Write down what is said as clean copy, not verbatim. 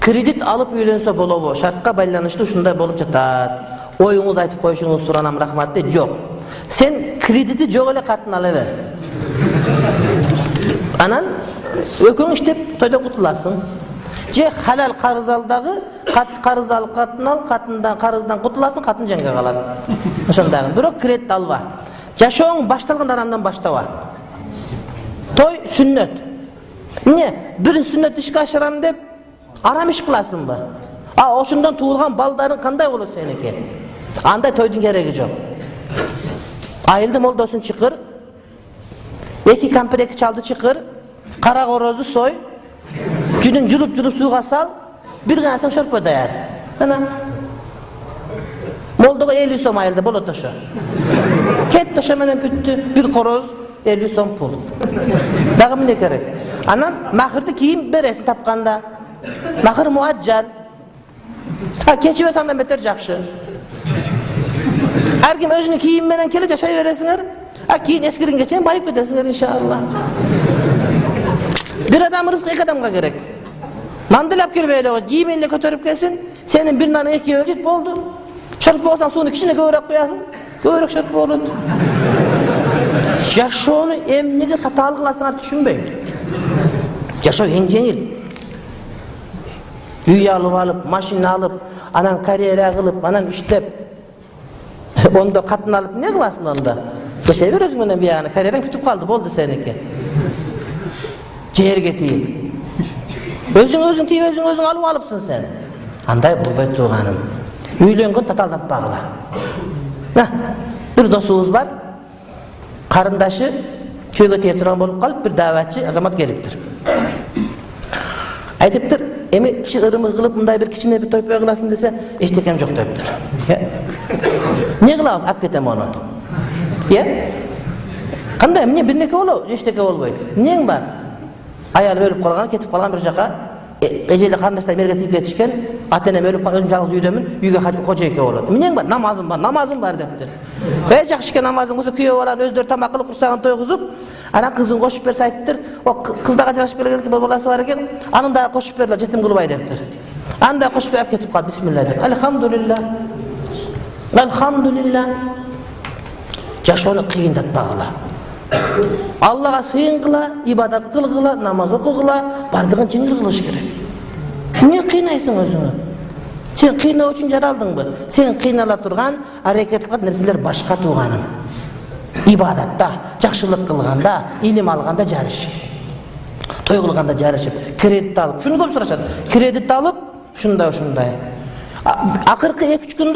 Kredit alıp üylense bolobу, şartqa байланыштуу ушундай болуп жатат. Оюңуз айтып коюшуңуз суранам, рахмат де. Жок. Sen krediti жок эле катын ала бер. Анан өкөң иштеп тойдон кутуласың. Же халал карыз алдагы, карыз алып катын ал, катындан карыздан кутуласың, катын жаңга калат. Ошондагы. Бирок кредит алба. Жашооң башталгандан андан баштаба. Той сүннөт. Эмне? Бир сүннөт ишке ашырам деп арам иш кыласыңбы? Ошондон туулган балдарың кандай болот сеники? Андай тойдун кереги жок. Айылды молдосун чыкыр, 2 кампир 2 чалды чыкыр, кара корозду сой, жүнүн жулуп сууга сал, бир гана шорпо даяр. Ana. Молдого 50 сом айылда болот ошо. Кетти ошо менен бүттү. Бир короз 50 сом пул. Дагы эмне керек? Анан махырды кийим бересиң тапканда. Махыр муаджал. Кечип сандан бетер жакшы. Ар ким өзүнүн кийим менен келе жашай бересиңер. Кийин эскиринге чейин байып кетесиңер иншалла. Бир адам рызык 2 адамга керек. Мандылап келбей эле кийимин эле көтөрүп келсин, сенин бир наны 2 өлүт болду. Шорпо болсаң сууну кичине көбүрөөк коясың, көбүрөөк шорпо болот. Жашоону эмнеге татаал кыласыңар түшүнбөйм. Жашоо эң жеңил. Үй алып, машина алып, анан карьера кылып, анан иштеп. Ондо катын алып эмне кыласың онда? Жашай бер өзүң менен бияганы, карьераң бүтүп калды, болду сеники. Жерге тийип. Өзүң тийип, өзүң алыпсың сен. Андай болбойт тууганым. Үйлөнгөн татаалдатпагыла. Бир досубуз бар. Карындашы күйгө тие турган болуп калып, бир дааватчы азамат келиптир. Айтыптыр, эми киши ырымы кылып, мындай бир кичине бир тойпой кыласың десе, эчтекем жок дептир. Эмне кылабыз? Алып кетем аны. Кандай, эмне бирнеке болобу? Эчтеке болбойт. Эмнең бар? Аялы өлүп калган, кетип калган бир жака, эжели карындаштар мерге тийип кетишкен, ата-энем өлүп калган, өзүм жалгыз үйдөмүн, үйгө кожойке болот. Эмнең бар? Намазым бар дептир. Жакшы экен намазың болсо күйөө баланы өздөрү тамак кылып, курсагын тойгузуп, анан кызын кошуп берсе айттыр, кыз дагы ажырашып келген экен, баласы бар экен, анын дагы кошуп бергиле, жетим кылбай дептир. Анда кошуп берип кетип калды, бисмилла деп. Алхамдулилла. Жашоону кыйындатпагыла. Аллага сыйынгыла, ибадат кылгыла, намаз окугула, бардыгын жеңил кылыш керек. Эмне кыйнайсың өзүңү? Сен кыйноо үчүн жаралдыңбы? Сен кыйнала турган аракет кылган нерселер башка тууганым. Ибадатта, жакшылык кылганда, илим алганда жарышып. Той кылганда жарышып, кредит алып, шуну көп сурашат. Кредит алып, ушундай. Акыркы 2-3 күндө